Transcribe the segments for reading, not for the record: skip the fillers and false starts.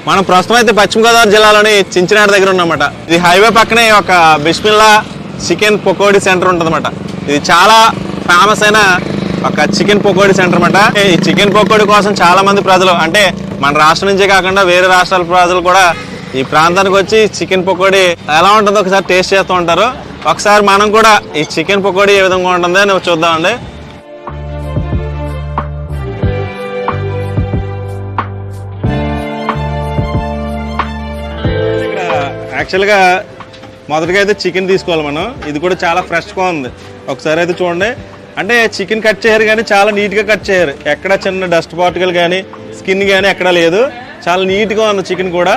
మనం ప్రస్తుతం అయితే పశ్చిమ గోదావరి జిల్లాలోని చించినాడ దగ్గర ఉన్నమాట. ఇది హైవే పక్కనే ఒక బిస్మిల్లా చికెన్ పకోడీ సెంటర్ ఉంటుందన్నమాట. ఇది చాలా ఫేమస్ అయిన ఒక చికెన్ పకోడీ సెంటర్ అన్నమాట. ఈ చికెన్ పకోడీ కోసం చాలా మంది ప్రజలు, అంటే మన రాష్ట్రం నుంచే కాకుండా వేరే రాష్ట్రాల ప్రజలు కూడా ఈ ప్రాంతానికి వచ్చి చికెన్ పకోడీ ఎలా ఉంటుందో ఒకసారి టేస్ట్ చేస్తూ ఉంటారు. ఒకసారి మనం కూడా ఈ చికెన్ పకోడీ ఏ విధంగా ఉంటుందో అని చూద్దామండి. యాక్చువల్గా మొదటిగా అయితే చికెన్ తీసుకోవాలి మనం. ఇది కూడా చాలా ఫ్రెష్గా ఉంది. ఒకసారి అయితే చూడండి. అంటే చికెన్ కట్ చేయరు కానీ చాలా నీట్గా కట్ చేయరు. ఎక్కడ చిన్న డస్ట్ పార్టికల్ కానీ స్కిన్ కానీ ఎక్కడ లేదు. చాలా నీట్గా ఉంది చికెన్ కూడా.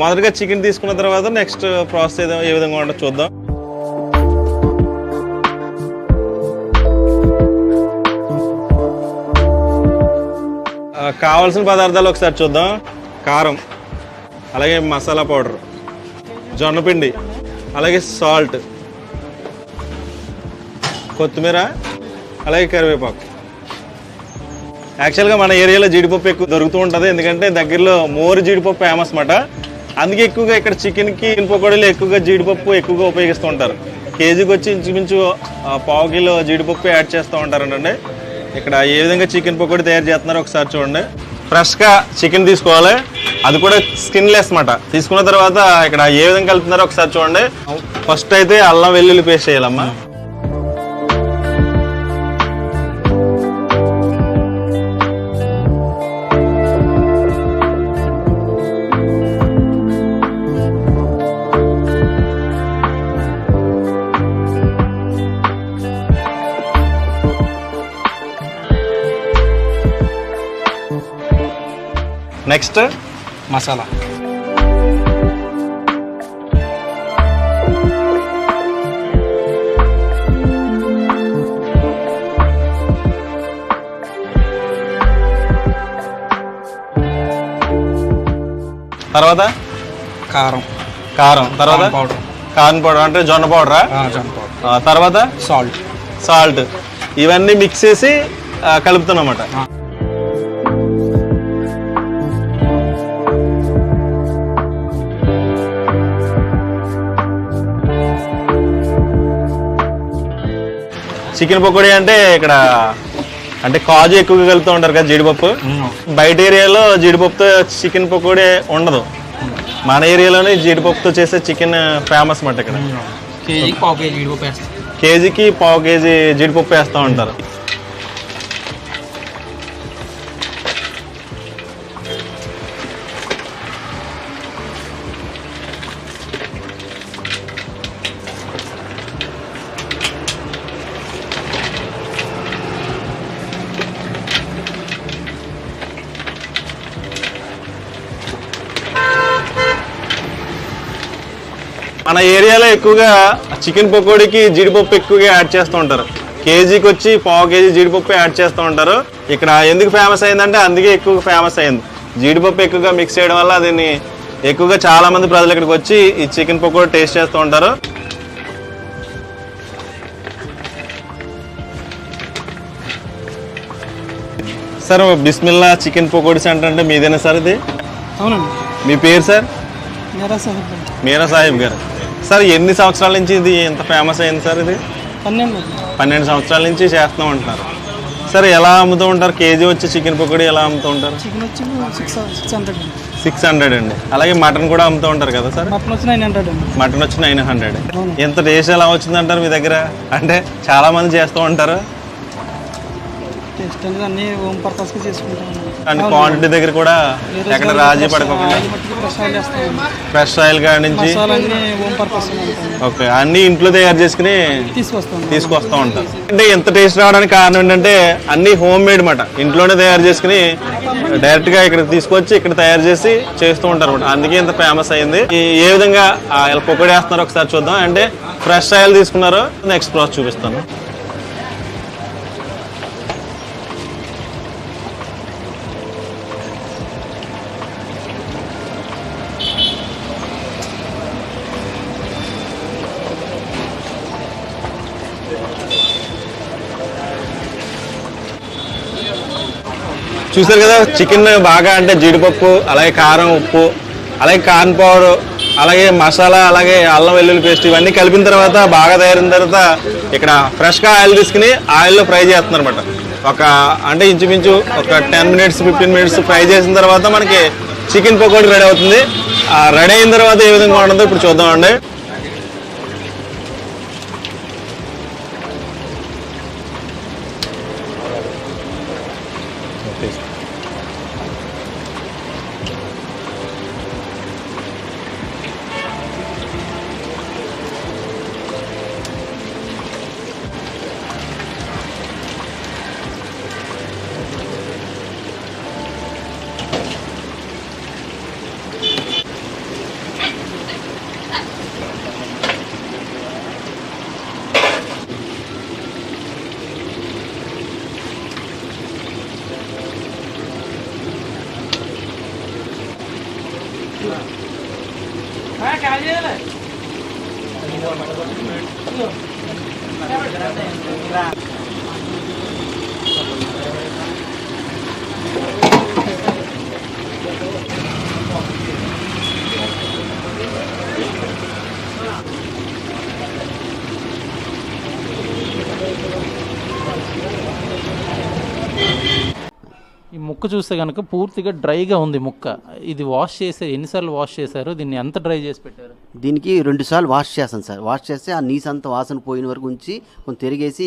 మొదటిగా చికెన్ తీసుకున్న తర్వాత నెక్స్ట్ ప్రాసెస్ ఏ విధంగా ఉంటుందో చూద్దాం. కావాల్సిన పదార్థాలు ఒకసారి చూద్దాం. కారం, అలాగే మసాలా పౌడర్, జొన్నపిండి, అలాగే సాల్ట్, కొత్తిమీర, అలాగే కరివేపాకు. యాక్చువల్గా మన ఏరియాలో జీడిపప్పు ఎక్కువ దొరుకుతూ ఉంటుంది. ఎందుకంటే దగ్గరలో మోరు జీడిపప్పు ఫేమస్ అన్నమాట. అందుకే ఎక్కువగా ఇక్కడ చికెన్కి పకోడీలో ఎక్కువగా జీడిపప్పు ఎక్కువగా ఉపయోగిస్తూ ఉంటారు. కేజీకి వచ్చి ఇంచుమించు 1/2 కిలో జీడిపప్పు యాడ్ చేస్తూ ఉంటారండి. ఇక్కడ ఏ విధంగా చికెన్ పకోడీ తయారు చేస్తున్నారో ఒకసారి చూడండి. ఫ్రెష్గా చికెన్ తీసుకోవాలి, అది కూడా స్కిన్లెస్ అన్నమాట. తీసుకున్న తర్వాత ఇక్కడ ఏ విధంగా కలుపుతున్నారో ఒకసారి చూడండి. ఫస్ట్ అయితే అల్లం వెల్లుల్లి పేస్ట్ చేయాలమ్మా. నెక్స్ట్ మసాలా, తర్వాత కారం, తర్వాత పౌడర్, కార్న్ పౌడర్ అంటే జొన్న పౌడరా? జొన్న పౌడర్, తర్వాత సాల్ట్ ఇవన్నీ మిక్స్ చేసి కలుపుతున్నమాట. చికెన్ పకోడీ అంటే ఇక్కడ అంటే కాజు ఎక్కువగా కలుపుతూ ఉంటారు కదా, జీడిపప్పు. బయట ఏరియాలో జీడిపప్పుతో చికెన్ పకోడీ ఉండదు. మన ఏరియాలోనే జీడిపప్పుతో చేసే చికెన్ ఫేమస్ అన్నమాట. ఇక్కడ కేజీకి 1/2 కేజీ జీడిపప్పు వేస్తూ ఉంటారు. మన ఏరియాలో ఎక్కువగా చికెన్ పకోడీకి జీడిపప్పు ఎక్కువగా యాడ్ చేస్తూ ఉంటారు. కేజీకి వచ్చి 1/2 కేజీ జీడిపప్పు యాడ్ చేస్తూ ఉంటారు. ఇక్కడ ఎందుకు ఫేమస్ అయిందంటే అందుకే ఎక్కువగా ఫేమస్ అయింది. జీడిపప్పు ఎక్కువగా మిక్స్ చేయడం వల్ల దీన్ని ఎక్కువగా చాలా మంది ప్రజలు ఇక్కడికి వచ్చి ఈ చికెన్ పకోడీ టేస్ట్ చేస్తూ ఉంటారు. Sir Bismillah chicken pakoda centre అంటే మీదేనా సార్ ఇది? అవునండి. మీ పేరు సార్? మీరా సాహిబ్ గారు. సార్ ఎన్ని సంవత్సరాల నుంచి ఇది ఎంత ఫేమస్ అయింది సార్? ఇది 12 సంవత్సరాల నుంచి చేస్తూ ఉంటున్నారు. సార్ ఎలా అమ్ముతూ ఉంటారు? కేజీ వచ్చి చికెన్ పకోడీ ఎలా అమ్ముతూ ఉంటారు? 600 అండి. అలాగే మటన్ కూడా అమ్ముతూ ఉంటారు కదా సార్? మటన్ వచ్చి 900. ఎంత టేస్ట్ ఎలా వచ్చిందంటారు మీ దగ్గర? అంటే చాలా మంది చేస్తూ ఉంటారు. అండ్ క్వాంటిటీ దగ్గర కూడా ఎక్కడ రాజీ పడుకోకుండా ఫ్రెష్ ఆయిల్ కాడి నుంచి ఓకే అన్ని ఇంట్లో తయారు చేసుకుని తీసుకొస్తూ ఉంటారు. అంటే ఎంత టేస్ట్ రావడానికి కారణం ఏంటంటే అన్ని హోమ్ మేడ్ మాట, ఇంట్లోనే తయారు చేసుకుని డైరెక్ట్ గా ఇక్కడ తీసుకొచ్చి ఇక్కడ తయారు చేసి చేస్తూ ఉంటారు అనమాట. అందుకే ఇంత ఫేమస్ అయింది. ఏ విధంగా పకోడీ వేస్తున్నారో ఒకసారి చూద్దాం. అంటే ఫ్రెష్ ఆయిల్ తీసుకున్నారో నెక్స్ట్ ప్రాసెస్ చూపిస్తాను. చూసారు కదా చికెన్ బాగా అంటే జీడిపప్పు, అలాగే కారం, ఉప్పు, అలాగే కార్న్ పౌడర్, అలాగే మసాలా, అలాగే అల్లం వెల్లుల్లి పేస్ట్ ఇవన్నీ కలిపిన తర్వాత బాగా తయారైన తర్వాత ఇక్కడ ఫ్రెష్గా ఆయిల్ తీసుకుని ఆయిల్లో ఫ్రై చేస్తున్నారు అనమాట. అంటే ఇంచుమించు ఒక 10 మినిట్స్ 15 మినిట్స్ ఫ్రై చేసిన తర్వాత మనకి చికెన్ పకోడీ రెడీ అవుతుంది. రెడీ అయిన తర్వాత ఏ విధంగా ఉండదో ఇప్పుడు చూద్దామండి. ఈ ముక్క చూస్తే కనుక పూర్తిగా డ్రైగా ఉంది ముక్క. ఇది వాష్ చేశారు, ఎన్నిసార్లు వాష్ చేశారు? దీన్ని ఎంత డ్రై చేసి పెట్టారు? దీనికి 2 సార్లు వాష్ చేస్తాను సార్. వాష్ చేస్తే ఆ నీసు అంతా వాసన పోయిన వరకు ఉంచి కొంచెం తిరిగేసి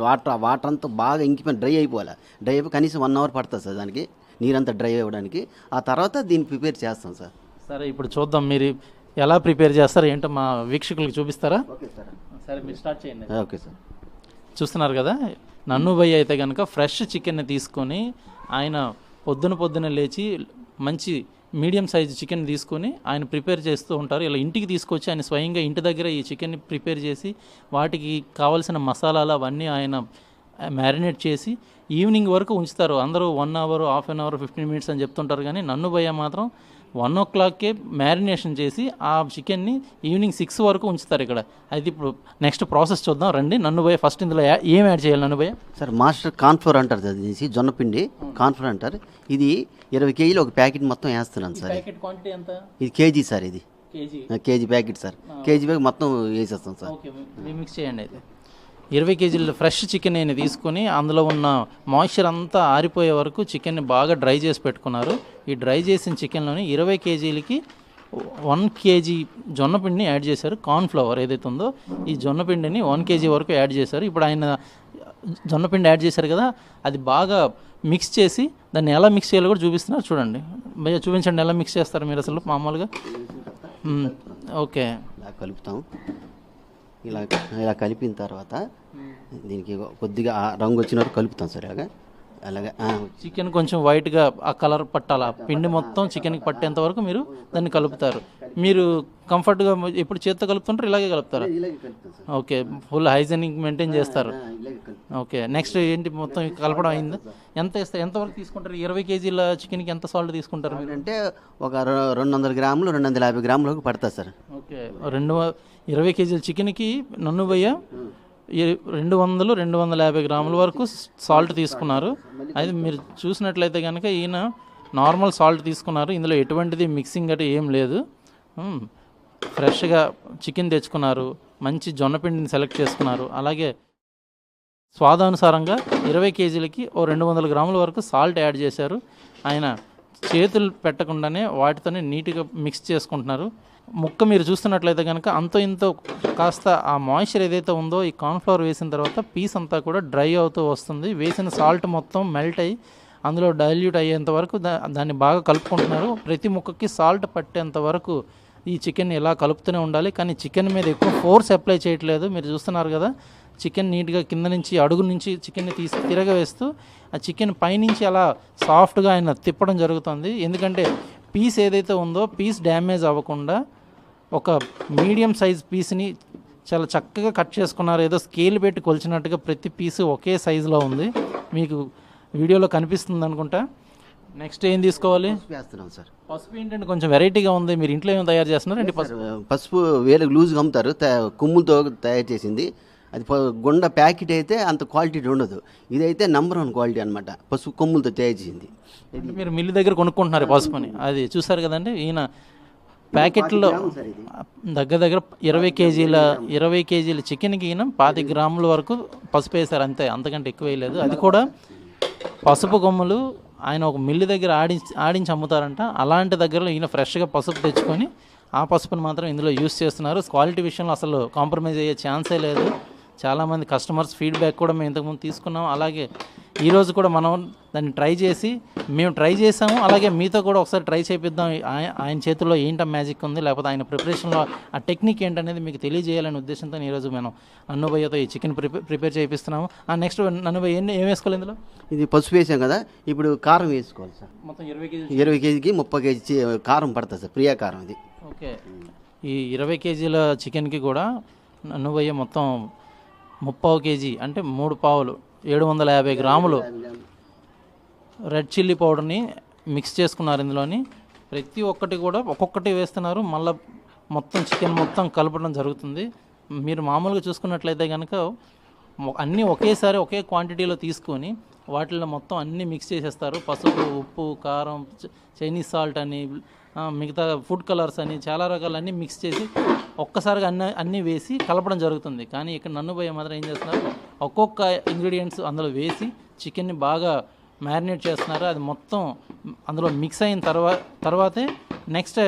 వాటర్ అంతా బాగా ఇంకిపోయి డ్రై అయిపోవాలి. డ్రై అయిపోయి కనీసం 1 అవర్ పడుతుంది సార్ దానికి, నీరంతా డ్రై అవ్వడానికి. ఆ తర్వాత దీన్ని ప్రిపేర్ చేస్తాం సార్. సరే, ఇప్పుడు చూద్దాం మీరు ఎలా ప్రిపేర్ చేస్తారో ఏంటో మా వీక్షకులకు చూపిస్తారా? Okay sir. సరే, మీరు స్టార్ట్ చేయండి. Okay sir. చూస్తున్నారు కదా, నన్ను భయ్య అయితే కనుక ఫ్రెష్ చికెన్ని తీసుకొని ఆయన పొద్దున లేచి మంచి మీడియం సైజు చికెన్ తీసుకొని ఆయన ప్రిపేర్ చేస్తూ ఉంటారు. ఇలా ఇంటికి తీసుకొచ్చి ఆయన స్వయంగా ఇంటి దగ్గర ఈ చికెన్ని ప్రిపేర్ చేసి వాటికి కావాల్సిన మసాలాలు అవన్నీ ఆయన మ్యారినేట్ చేసి ఈవినింగ్ వరకు ఉంచుతారు. అందరూ 1 hour, half an hour, 15 minutes అని చెప్తుంటారు, కానీ నన్ను భయ్య మాత్రం 1 o'clockకే మ్యారినేషన్ చేసి ఆ చికెన్ని ఈవినింగ్ 6 వరకు ఉంచుతారు ఇక్కడ. అయితే ఇప్పుడు నెక్స్ట్ ప్రాసెస్ చూద్దాం రండి. నన్ను భయ్య ఫస్ట్ ఇందులో ఏం యాడ్ చేయాలి నన్ను భయ్య? సార్ మాస్టర్ కార్న్ఫ్లోర్ అంటారు, అది జొన్నపిండి కార్న్ఫ్లోర్ అంటారు. ఇది 20 కేజీలు ఒక ప్యాకెట్ మొత్తం వేస్తున్నాను సార్. ప్యాకెట్ క్వాంటిటీ ఎంత? ఇది కేజీ సార్. ఇది KG packet sir. KG packet మొత్తం వేసేస్తాం సార్. ఓకే, మిక్స్ చేయండి. అయితే 20 కేజీల ఫ్రెష్ చికెన్ నేను తీసుకొని అందులో ఉన్న మాయిశ్చర్ అంతా ఆరిపోయే వరకు చికెన్ని బాగా డ్రై చేసి పెట్టుకున్నారు. ఈ డ్రై చేసిన చికెన్లోని 20 కేజీలకి 1 కేజీ జొన్నపిండిని యాడ్ చేశారు. కార్న్ఫ్లవర్ ఏదైతే ఉందో ఈ జొన్నపిండిని 1 కేజీ వరకు యాడ్ చేశారు. ఇప్పుడు ఆయన జొన్నపిండి యాడ్ చేశారు కదా, అది బాగా మిక్స్ చేసి దాన్ని ఎలా మిక్స్ చేయాలో కూడా చూపిస్తున్నారు. చూడండి భయ్య, చూపించండి ఎలా మిక్స్ చేస్తారు మీరు అసలు మామూలుగా. ఓకే, ఇలా కలుపుతాం. ఇలా కలిపిన తర్వాత దీనికి కొద్దిగా రంగు వచ్చినట్టు కలుపుతాం సార్. అలాగే చికెన్ కొంచెం వైట్గా ఆ కలర్ పట్టాలి, ఆ పిండి మొత్తం చికెన్కి పట్టేంత వరకు మీరు దాన్ని కలుపుతారు. మీరు కంఫర్ట్గా ఎప్పుడు చేత్తో కలుపుతుంటారు, ఇలాగే కలుపుతారు? ఓకే, ఫుల్ హైజీనిక్ మెయింటైన్ చేస్తారు. ఓకే, నెక్స్ట్ ఏంటి? మొత్తం కలపడం అయింది. ఎంతవరకు తీసుకుంటారు? 20 కేజీల చికెన్కి ఎంత సాల్ట్ తీసుకుంటారు మీరు? అంటే ఒక 200 గ్రాములు 250 గ్రాములకు పడుతుంది సార్. ఓకే, 20 కేజీల చికెన్కి నన్ను భయ్య 200-250 గ్రాముల వరకు సాల్ట్ తీసుకున్నారు. అయితే మీరు చూసినట్లయితే కనుక ఈయన నార్మల్ సాల్ట్ తీసుకున్నారు. ఇందులో ఎటువంటిది మిక్సింగ్ అంటే ఏం లేదు. ఫ్రెష్గా చికెన్ తెచ్చుకున్నారు, మంచి జొన్నపిండిని సెలెక్ట్ చేసుకున్నారు. అలాగే స్వాదానుసారంగా 20 కేజీలకి 200 గ్రాముల వరకు సాల్ట్ యాడ్ చేశారు. ఆయన చేతులు పెట్టకుండానే వాటితోనే నీట్గా మిక్స్ చేసుకుంటున్నారు. ముక్క మీరు చూస్తున్నట్లయితే కనుక అంతో ఇంతో కాస్త ఆ మాయిశ్చర్ ఏదైతే ఉందో ఈ కార్న్ఫ్లవర్ వేసిన తర్వాత పీస్ అంతా కూడా డ్రై అవుతూ వస్తుంది. వేసిన సాల్ట్ మొత్తం మెల్ట్ అయ్యి అందులో డైల్యూట్ అయ్యేంత వరకు దాన్ని బాగా కలుపుకుంటున్నారు. ప్రతి ముక్కకి సాల్ట్ పట్టేంత వరకు ఈ చికెన్ ఇలా కలుపుతూనే ఉండాలి. కానీ చికెన్ మీద ఎక్కువ ఫోర్స్ అప్లై చేయట్లేదు. మీరు చూస్తున్నారు కదా, చికెన్ నీట్గా కింద నుంచి అడుగు నుంచి చికెన్ని తీసి తిరగవేస్తూ ఆ చికెన్ పైనుంచి అలా సాఫ్ట్గా ఆయన తిప్పడం జరుగుతుంది. ఎందుకంటే పీస్ ఏదైతే ఉందో పీస్ డ్యామేజ్ అవ్వకుండా ఒక మీడియం సైజ్ పీస్ని చాలా చక్కగా కట్ చేసుకున్నారు. ఏదో స్కేల్ పెట్టి కొలిచినట్టుగా ప్రతి పీసు ఒకే సైజులో ఉంది. మీకు వీడియోలో కనిపిస్తుంది అనుకుంటా. నెక్స్ట్ ఏం తీసుకోవాలి? వేస్తున్నాం సార్. పసుపు ఏంటంటే కొంచెం వెరైటీగా ఉంది. మీరు ఇంట్లో ఏం తయారు చేస్తున్నారు? పసుపు వేరే లూజ్గా అమ్ముతారు, కొమ్ములతో తయారు చేసింది. అది గుండ ప్యాకెట్ అయితే అంత క్వాలిటీ ఉండదు. ఇదైతే నెంబర్ 1 క్వాలిటీ అనమాట, పసుపు కొమ్ములతో తయారు చేసింది. అంటే మీరు మిల్లు దగ్గర కొనుక్కుంటున్నారు పసుపుని, అది చూసారు కదండి. ఈయన ప్యాకెట్లో దగ్గర దగ్గర 20 కేజీల చికెన్కి ఈయన 25 గ్రాముల వరకు పసుపు వేశారు అంతే, అంతకంటే ఎక్కువ వేయలేదు. అది కూడా పసుపు కొమ్ములు ఆయన ఒక మిల్లు దగ్గర ఆడించి అమ్ముతారంట. అలాంటి దగ్గరలో ఈయన ఫ్రెష్గా పసుపు తెచ్చుకొని ఆ పసుపుని మాత్రం ఇందులో యూస్ చేస్తున్నారు. క్వాలిటీ విషయంలో అసలు కాంప్రమైజ్ అయ్యే ఛాన్సే లేదు. చాలామంది కస్టమర్స్ ఫీడ్బ్యాక్ కూడా మేము ఇంతకుముందు తీసుకున్నాం. అలాగే ఈరోజు కూడా మనం దాన్ని మేము ట్రై చేసాము. అలాగే మీతో కూడా ఒకసారి ట్రై చేపిద్దాం, ఆయన చేతుల్లో ఏంట మ్యాజిక్ ఉంది, లేకపోతే ఆయన ప్రిపరేషన్లో ఆ టెక్నిక్ ఏంటనేది మీకు తెలియజేయాలనే ఉద్దేశంతో ఈరోజు మనం నన్నుభయ్యతో ఈ చికెన్ ప్రిపేర్ చేయిస్తున్నాము. నెక్స్ట్ నన్నుభయ్య ఏం వేసుకోవాలి ఇందులో? ఇది పసుపు వేసాం కదా, ఇప్పుడు కారం వేసుకోవాలి సార్. మొత్తం 20 కేజీకి 30 కేజీ కారం పడుతుంది సార్, ప్రియా కారం ఇది. ఓకే, ఈ 20 కేజీల చికెన్కి కూడా నన్నుభయ్య మొత్తం 30 కేజీ అంటే 3 పావులు 750 గ్రాములు రెడ్ చిల్లీ పౌడర్ని మిక్స్ చేసుకున్నారు. ఇందులోని ప్రతి ఒక్కటి కూడా ఒక్కొక్కటి వేస్తున్నారు. మళ్ళీ మొత్తం చికెన్ మొత్తం కలపడం జరుగుతుంది. మీరు మామూలుగా చూసుకున్నట్లయితే కనుక అన్నీ ఒకేసారి ఒకే క్వాంటిటీలో తీసుకొని వాటిల్లో మొత్తం అన్నీ మిక్స్ చేసేస్తారు. పసుపు, ఉప్పు, కారం, చైనీస్ సాల్ట్ అని, మిగతా ఫుడ్ కలర్స్ అని చాలా రకాలన్నీ మిక్స్ చేసి ఒక్కసారిగా అన్నీ వేసి కలపడం జరుగుతుంది. కానీ ఇక్కడ నన్నుభయ్య మాత్రం ఏం చేస్తున్నారు, ఒక్కొక్క ఇంగ్రీడియంట్స్ అందులో వేసి చికెన్ని బాగా మ్యారినేట్ చేస్తున్నారు. అది మొత్తం అందులో మిక్స్ అయిన తర్వాతే నెక్స్ట్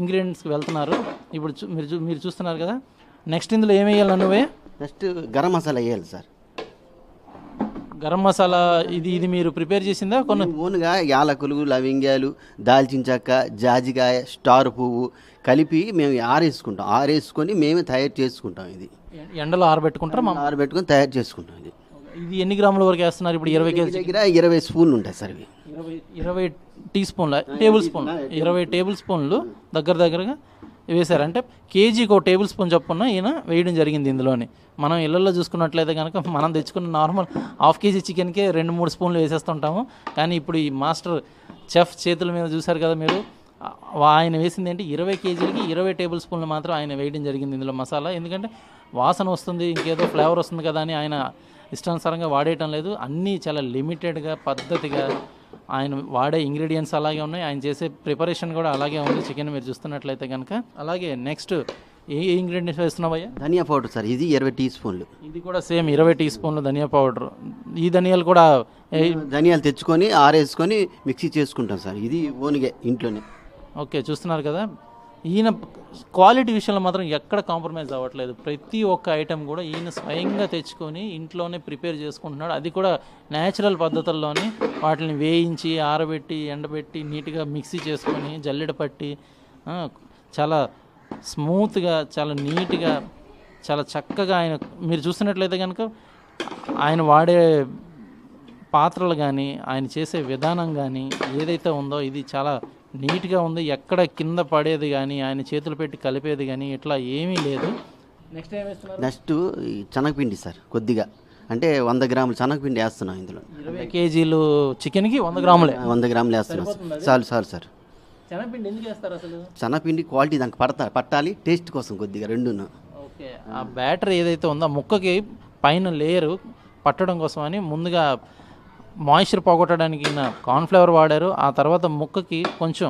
ఇంగ్రీడియంట్స్కి వెళ్తున్నారు. ఇప్పుడు మీరు చూస్తున్నారు కదా. నెక్స్ట్ ఇందులో ఏం వేయాలి నన్నుభయ్య? నెక్స్ట్ గరం మసాలా వేయాలి సార్. గరం మసాలా ఇది మీరు ప్రిపేర్ చేసిందా? కొన్ని ఓన్గా యాలకులు, లవంగాలు, దాల్చిన చెక్క, జాజికాయ, స్టార్ పువ్వు కలిపి మేము ఆరేసుకొని మేమే తయారు చేసుకుంటాం. ఇది ఎండలో ఆరబెట్టుకుంటారు, ఆరబెట్టుకొని తయారు చేసుకుంటాం. ఇది ఎన్ని గ్రాముల వరకు వేస్తున్నారు ఇప్పుడు? 20 కేజీ దగ్గర 20 స్పూన్లు ఉంటాయి సార్. ఇవి 20 టేబుల్ స్పూన్లు 20 టేబుల్ స్పూన్లు దగ్గరగా వేశారు. అంటే కేజీకి 1 టేబుల్ స్పూన్ చొప్పున ఈయన వేయడం జరిగింది ఇందులోని. మనం ఇళ్లలో చూసుకున్నట్లయితే కనుక మనం తెచ్చుకున్న నార్మల్ ½ కేజీ చికెన్కే 2-3 స్పూన్లు వేసేస్తుంటాము. కానీ ఇప్పుడు ఈ మాస్టర్ చెఫ్ చేతుల మీద చూశారు కదా మీరు, ఆయన వేసింది ఏంటి 20 కేజీలకి 20 టేబుల్ స్పూన్లు మాత్రం ఆయన వేయడం జరిగింది ఇందులో మసాలా. ఎందుకంటే వాసన వస్తుంది, ఇంకేదో ఫ్లేవర్ వస్తుంది కదా అని ఆయన ఇష్టానుసారంగా వాడేయటం లేదు. అన్నీ చాలా లిమిటెడ్గా పద్ధతిగా ఆయన వాడే ఇంగ్రీడియంట్స్ అలాగే ఉన్నాయి, ఆయన చేసే ప్రిపరేషన్ కూడా అలాగే ఉంది చికెన్ మీరు చూస్తున్నట్లయితే కనుక. అలాగే నెక్స్ట్ ఏ ఇంగ్రీడియంట్స్ వేస్తున్నావయ్యా? ధనియా పౌడర్ సార్, ఇది 20 టీ స్పూన్లు. ఇది కూడా సేమ్ 20 టీ స్పూన్లు ధనియా పౌడర్. ఈ ధనియాలు కూడా ధనియాలు తెచ్చుకొని ఆరేసుకొని మిక్సీ చేసుకుంటాం సార్. ఇది ఓన్గా ఇంట్లోనే. ఓకే, చూస్తున్నారు కదా. ఈయన క్వాలిటీ విషయంలో మాత్రం ఎక్కడ కాంప్రమైజ్ అవ్వట్లేదు. ప్రతి ఒక్క ఐటెం కూడా ఈయన స్వయంగా తెచ్చుకొని ఇంట్లోనే ప్రిపేర్ చేసుకుంటున్నాడు. అది కూడా న్యాచురల్ పద్ధతుల్లోనే వాటిని వేయించి, ఆరబెట్టి, ఎండబెట్టి, నీట్గా మిక్సీ చేసుకొని, జల్లెడ పట్టి చాలా స్మూత్గా, చాలా నీట్గా, చాలా చక్కగా ఆయన మీరు చూస్తున్నట్లయితే కనుక ఆయన వాడే పాత్రలు కానీ, ఆయన చేసే విధానం కానీ ఏదైతే ఉందో ఇది చాలా నీట్గా ఉంది. ఎక్కడ కింద పడేది కానీ, ఆయన చేతులు పెట్టి కలిపేది కానీ ఇట్లా ఏమీ లేదు. నెక్స్ట్ శనగపిండి సార్, కొద్దిగా అంటే 100 గ్రాములు శనగపిండి వేస్తున్నాం ఇందులో. 20 కేజీలు చికెన్కి 100 గ్రాములే 100 గ్రాములు వేస్తున్నాం. చాలు సార్. శనగపిండి ఎందుకు వేస్తారు అసలు? శనగపిండి క్వాలిటీ దానికి పట్టాలి, టేస్ట్ కోసం కొద్దిగా రెండును. ఓకే, ఆ బ్యాటర్ ఏదైతే ఉందో ఆ ముక్కకి పైన లేయరు పట్టడం కోసం అని ముందుగా మాయిశ్చర్ పోగొట్టడానికి కార్న్ఫ్లవర్ వాడారు. ఆ తర్వాత ముక్కకి కొంచెం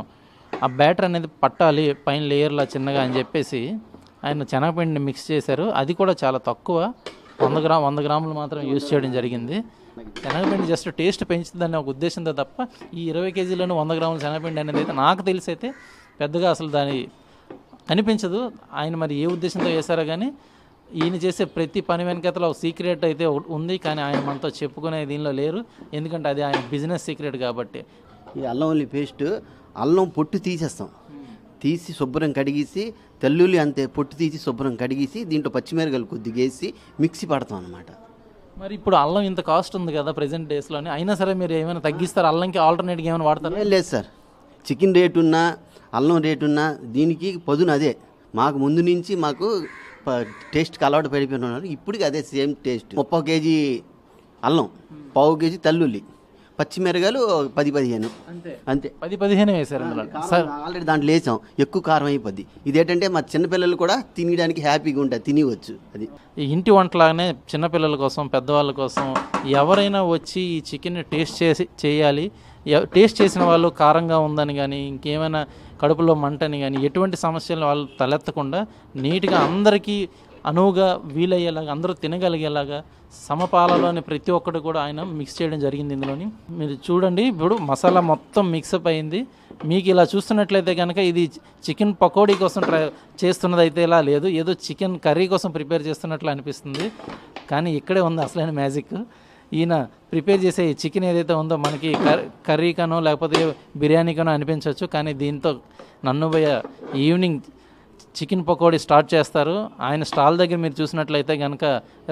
ఆ బ్యాటర్ అనేది పట్టాలి పైన లేయర్లా చిన్నగా అని చెప్పేసి ఆయన శనగపిండిని మిక్స్ చేశారు. అది కూడా చాలా తక్కువ, 100 గ్రాములు మాత్రం యూజ్ చేయడం జరిగింది. శనగపిండి జస్ట్ టేస్ట్ పెంచుతుందనే ఒక ఉద్దేశంతో తప్ప ఈ 20 కేజీలను 100 గ్రాముల శనగపిండి అనేది అయితే నాకు తెలిసి అయితే పెద్దగా అసలు దాని కనిపించదు. ఆయన మరి ఏ ఉద్దేశంతో వేశారో కానీ ఈయన చేసే ప్రతి పని వెనకతలో ఒక సీక్రెట్ అయితే ఉంది, కానీ ఆయన మనతో చెప్పుకునే దీనిలో లేరు. ఎందుకంటే అది ఆయన బిజినెస్ సీక్రెట్ కాబట్టి. ఈ అల్లం ఉల్లి పేస్ట్, అల్లం పొట్టు తీసి శుభ్రం కడిగేసి, తెల్లుల్లి అంతే పొట్టు తీసి శుభ్రం కడిగేసి దీంట్లో పచ్చిమిరపకాయలు కొద్దిగా వేసి మిక్సీ పడతాం అన్నమాట. మరి ఇప్పుడు అల్లం ఇంత కాస్ట్ ఉంది కదా ప్రజెంట్ డేస్లోనే, అయినా సరే మీరు ఏమైనా తగ్గిస్తారు? అల్లంకి ఆల్టర్నేట్గా ఏమైనా వాడతారా? లేదు సార్, చికెన్ రేటు ఉన్నా అల్లం రేటు ఉన్నా దీనికి పదును అదే. మాకు ముందు నుంచి టేస్ట్కి అలవాటు పడిపోయిన ఇప్పటికి అదే సేమ్ టేస్ట్. 30 కేజీ అల్లం, 1/2 కేజీ తెల్లుల్లి, పచ్చిమిరగాయలు 10-15 అంతే అంతే. 10-15 వేశారు అందులో. ఆల్రెడీ దాంట్లో వేసాం, ఎక్కువ కారం అయిపోద్ది. ఇదేంటంటే మా చిన్నపిల్లలు కూడా తినడానికి హ్యాపీగా ఉంటుంది, తినవచ్చు. అది ఈ ఇంటి వంటలాగానే చిన్నపిల్లల కోసం, పెద్దవాళ్ళ కోసం ఎవరైనా వచ్చి ఈ చికెన్ టేస్ట్ చేయాలి. టేస్ట్ చేసిన వాళ్ళు కారంగా ఉందని కానీ, ఇంకేమైనా కడుపులో మంటని కానీ, ఎటువంటి సమస్యలు వాళ్ళు తలెత్తకుండా నీట్గా అందరికీ అనువుగా వీలయ్యేలాగా, అందరూ తినగలిగేలాగా సమపాలలోని ప్రతి ఒక్కటి కూడా ఆయన మిక్స్ చేయడం జరిగింది ఇందులోని. మీరు చూడండి, ఇప్పుడు మసాలా మొత్తం మిక్సప్ అయింది. మీకు ఇలా చూస్తున్నట్లయితే కనుక ఇది చికెన్ పకోడీ కోసం చేస్తున్నది అయితే ఇలా లేదు, ఏదో చికెన్ కర్రీ కోసం ప్రిపేర్ చేస్తున్నట్లు అనిపిస్తుంది. కానీ ఇక్కడే ఉంది అసలైన మ్యాజిక్. ఈయన ప్రిపేర్ చేసే చికెన్ ఏదైతే ఉందో మనకి కర్రీకనో లేకపోతే బిర్యానీకనో అనిపించవచ్చు. కానీ దీంతో నన్నుబయ్య ఈవినింగ్ చికెన్ పకోడీ స్టార్ట్ చేస్తారు. ఆయన స్టాల్ దగ్గర మీరు చూసినట్లయితే కనుక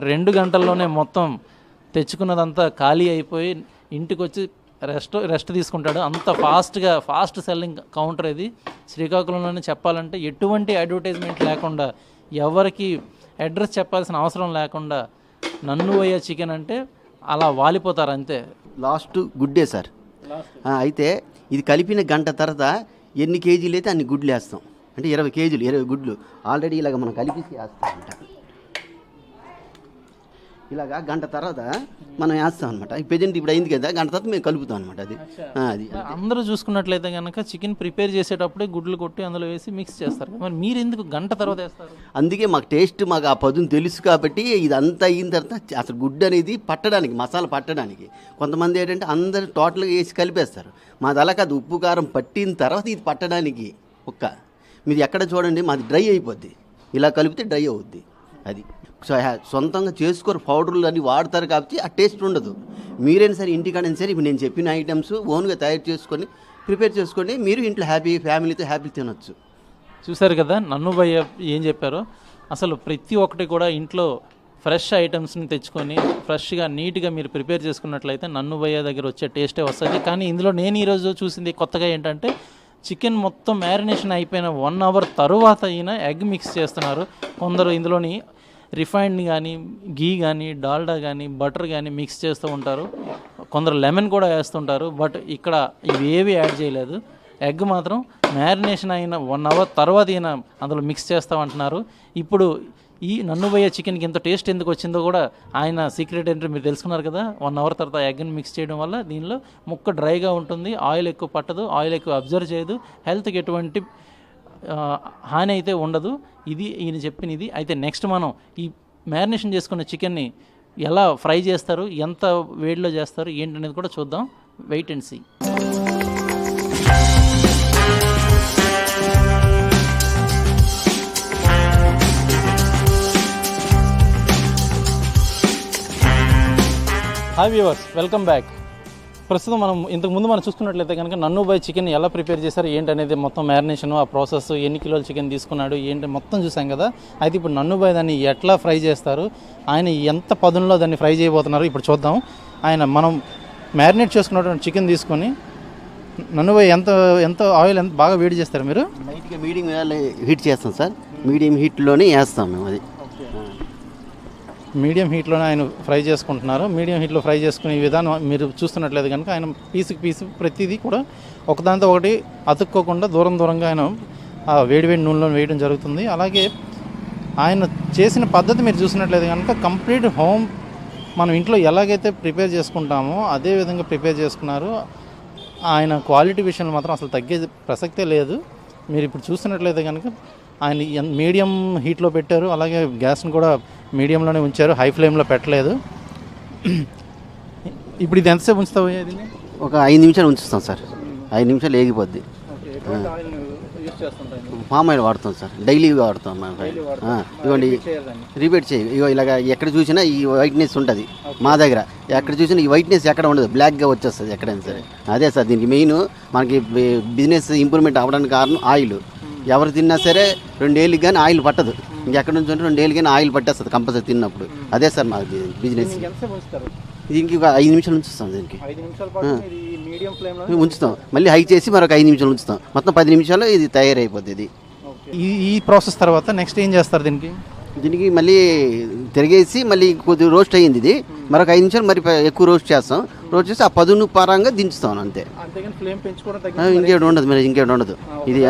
2 గంటల్లోనే మొత్తం తెచ్చుకున్నదంతా ఖాళీ అయిపోయి ఇంటికి వచ్చి రెస్ట్ తీసుకుంటాడు. అంత ఫాస్ట్ సెల్లింగ్ కౌంటర్ ఇది. శ్రీకాకుళంలోనే చెప్పాలంటే ఎటువంటి అడ్వర్టైజ్మెంట్ లేకుండా, ఎవరికి అడ్రస్ చెప్పాల్సిన అవసరం లేకుండా నన్నుబయ్య చికెన్ అంటే అలా వాలిపోతారు అంతే. లాస్ట్ గుడ్డే సార్. అయితే ఇది కలిపిన గంట తర్వాత ఎన్ని కేజీలు అయితే అన్ని గుడ్లు వేస్తాం. అంటే 20 కేజీలు 20 గుడ్లు ఆల్రెడీ ఇలాగ మనం కలిపి వేస్తామంట. ఇలాగా గంట తర్వాత మనం వేస్తాం అనమాట. ప్రెజెంట్ ఇప్పుడు అయింది కదా, గంట తర్వాత మేము కలుపుతాం అనమాట. అది అందరూ చూసుకున్నట్లయితే కనుక చికెన్ ప్రిపేర్ చేసేటప్పుడే గుడ్లు కొట్టి అందులో వేసి మిక్స్ చేస్తారు. మరి మీరు ఎందుకు గంట తర్వాత వేస్తారు? అందుకే మాకు టేస్ట్, మాకు ఆ పదును తెలుసు కాబట్టి ఇదంతా అయిన తర్వాత అసలు గుడ్డు అనేది పట్టడానికి, మసాలా పట్టడానికి. కొంతమంది ఏంటంటే అందరూ టోటల్గా వేసి కలిపేస్తారు. మాది అలా కాదు, ఉప్పు కారం పట్టిన తర్వాత ఇది పట్టడానికి మీరు ఎక్కడ చూడండి మాది డ్రై అయిపోద్ది. ఇలా కలిపితే డ్రై అవుద్ది. అది సొంతంగా చేసుకొని పౌడర్లు అన్నీ వాడతారు కాబట్టి ఆ టేస్ట్ ఉండదు. మీరైనా సరే ఇంటికాడైనా సరే ఇప్పుడు నేను చెప్పిన ఐటమ్స్ ఓన్గా తయారు చేసుకొని ప్రిపేర్ చేసుకొని మీరు ఇంట్లో ఫ్యామిలీతో హ్యాపీ తినొచ్చు. చూసారు కదా నన్నుబయ్య ఏం చెప్పారో. అసలు ప్రతి ఒక్కటి కూడా ఇంట్లో ఫ్రెష్ ఐటమ్స్ని తెచ్చుకొని ఫ్రెష్గా నీట్గా మీరు ప్రిపేర్ చేసుకున్నట్లయితే నన్నుబయ్య దగ్గర వచ్చే టేస్టే వస్తుంది. కానీ ఇందులో నేను ఈరోజు చూసింది కొత్తగా ఏంటంటే చికెన్ మొత్తం మ్యారినేషన్ అయిపోయిన 1 అవర్ తరువాత అయినా ఎగ్ మిక్స్ చేస్తున్నారు. కొందరు ఇందులోని రిఫైండ్ కానీ, గీ కానీ, డాల్డా కానీ, బటర్ కానీ మిక్స్ చేస్తూ ఉంటారు. కొందరు లెమన్ కూడా వేస్తుంటారు. బట్ ఇక్కడ ఇవేవి యాడ్ చేయలేదు. ఎగ్ మాత్రం మ్యారినేషన్ అయిన 1 అవర్ తర్వాత అయినా అందులో మిక్స్ చేస్తామంటున్నారు. ఇప్పుడు ఈ నన్నుబయ్య చికెన్కి ఎంత టేస్ట్ ఎందుకు వచ్చిందో కూడా ఆయన సీక్రెట్ ఏంటో మీరు తెలుసుకున్నారు కదా. 1 అవర్ తర్వాత ఎగ్ని మిక్స్ చేయడం వల్ల దీనిలో ముక్క డ్రైగా ఉంటుంది, ఆయిల్ ఎక్కువ పట్టదు, ఆయిల్ ఎక్కువ అబ్జర్వ్ చేయదు, హెల్త్కి ఎటువంటి హాని అయితే ఉండదు. ఇది ఈయన చెప్పినది. అయితే నెక్స్ట్ మనం ఈ మ్యారినేషన్ చేసుకున్న చికెన్ని ఎలా ఫ్రై చేస్తారు, ఎంత వేడిలో చేస్తారు ఏంటనేది కూడా చూద్దాం. Wait and see. Hi viewers, welcome back. ప్రస్తుతం ఇంతకుముందు మనం చూసుకున్నట్లయితే కనుక నన్నుబయ్య చికెన్ ఎలా ప్రిపేర్ చేశారు ఏంటనేది మొత్తం మ్యారినేషన్, ఆ ప్రాసెస్, ఎన్ని కిలోల చికెన్ తీసుకున్నాడు ఏంటి మొత్తం చూసాం కదా. అయితే ఇప్పుడు నన్నుబయ్య దాన్ని ఎట్లా ఫ్రై చేస్తారు, ఆయన ఎంత పదునులో దాన్ని ఫ్రై చేయబోతున్నారు ఇప్పుడు చూద్దాం. మనం మ్యారినేట్ చేసుకున్నటువంటి చికెన్ తీసుకొని నన్నుబయ్య ఎంత ఆయిల్ ఎంత బాగా వేడి చేస్తారు మీరు? లైట్గా మీడియం హీట్ చేస్తాం సార్. మీడియం హీట్లోనే వేస్తాం మేము. అది మీడియం హీట్లోనే ఆయన ఫ్రై చేసుకుంటున్నారు. మీడియం హీట్లో ఫ్రై చేసుకునే విధానం మీరు చూస్తున్నట్లేదు కనుక ఆయన పీసు ప్రతిదీ కూడా ఒకదానితో ఒకటి అతుక్కోకుండా దూరంగా ఆయన వేడి నూనెలో వేయడం జరుగుతుంది. అలాగే ఆయన చేసిన పద్ధతి మీరు చూసినట్లయితే కనుక కంప్లీట్ హోమ్ మనం ఇంట్లో ఎలాగైతే ప్రిపేర్ చేసుకుంటామో అదే విధంగా ప్రిపేర్ చేసుకున్నారు. ఆయన క్వాలిటీ విషయంలో మాత్రం అసలు తగ్గే ప్రసక్తే లేదు. మీరు ఇప్పుడు చూస్తున్నట్లయితే కనుక ఆయన మీడియం హీట్లో పెట్టారు. అలాగే గ్యాస్ని కూడా మీడియంలోనే ఉంచారు, హై ఫ్లేమ్లో పెట్టలేదు. ఇప్పుడు ఇది ఎంతసేపు ఉంచుతావు? ఒక 5 నిమిషాలు ఉంచుతాం సార్. 5 నిమిషాలు ఏగిపోద్ది. పామ్ ఆయిల్ వాడుతాం సార్, డైలీగా వాడుతాం. ఇవ్వండి, రిపీట్ చేయి. ఇగో ఇలాగ ఎక్కడ చూసినా ఈ వైట్నెస్ ఉంటుంది మా దగ్గర. ఎక్కడ చూసినా ఈ వైట్నెస్ ఎక్కడ ఉండదు, బ్లాక్గా వచ్చేస్తుంది ఎక్కడైనా సరే. అదే సార్ దీనికి మెయిన్. మనకి బిజినెస్ ఇంప్రూవ్మెంట్ అవ్వడానికి కారణం ఆయిల్. ఎవరు తిన్నా సరే 2 ఏళ్ళకి కానీ ఆయిల్ పట్టదు. ఇంకెక్కడ నుంచి 2 ఏళ్ళకి కానీ ఆయిల్ పట్టేస్తుంది కంపల్సరీ తిన్నప్పుడు. అదే సార్ మా బిజినెస్. దీనికి ఒక 5 నిమిషాలు ఉంచుతాం. దీనికి ఉంచుతాం, మళ్ళీ హై చేసి మరొక 5 నిమిషాలు ఉంచుతాం. మొత్తం 10 నిమిషాలు ఇది తయారైపోద్ది. ఇది ఈ ప్రాసెస్ తర్వాత నెక్స్ట్ ఏం చేస్తారు దీనికి? దీనికి మళ్ళీ తిరిగేసి మళ్ళీ కొద్దిగా రోస్ట్ అయ్యింది ఇది, మరొక 5 నిమిషాలు మరి ఎక్కువ రోస్ట్ చేస్తాం. రోస్ట్ చేసి ఆ పదును పరంగా దించుతాం అంతే. అంతేగాని ఫ్లేమ్ పెంచుకోవడం ఇంకేటి ఉండదు మరి, ఇంకేటి ఉండదు. ఇది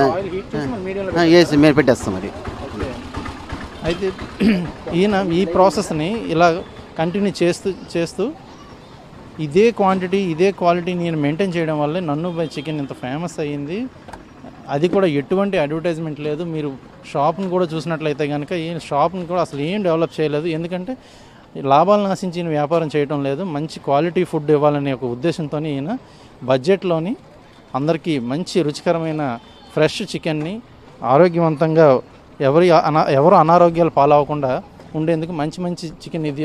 వేసి మేము పెట్టేస్తాం మరి. అయితే ఈయన ఈ ప్రాసెస్ని ఇలా కంటిన్యూ చేస్తూ ఇదే క్వాంటిటీ ఇదే క్వాలిటీ నేను మెయింటైన్ చేయడం వల్లే నన్ను బై చికెన్ ఇంత ఫేమస్ అయ్యింది. అది కూడా ఎటువంటి అడ్వర్టైజ్మెంట్ లేదు. మీరు షాప్ని కూడా చూసినట్లయితే కనుక ఈ షాప్ని కూడా అసలు ఏం డెవలప్ చేయలేదు. ఎందుకంటే లాభాలను ఆశించి ఈయన వ్యాపారం చేయడం లేదు, మంచి క్వాలిటీ ఫుడ్ ఇవ్వాలనే ఒక ఉద్దేశంతో ఈయన బడ్జెట్లోని అందరికీ మంచి రుచికరమైన ఫ్రెష్ చికెన్ని ఆరోగ్యవంతంగా ఎవరు అనారోగ్యాలు పాలవకుండా ఉండేందుకు మంచి చికెన్ ఇది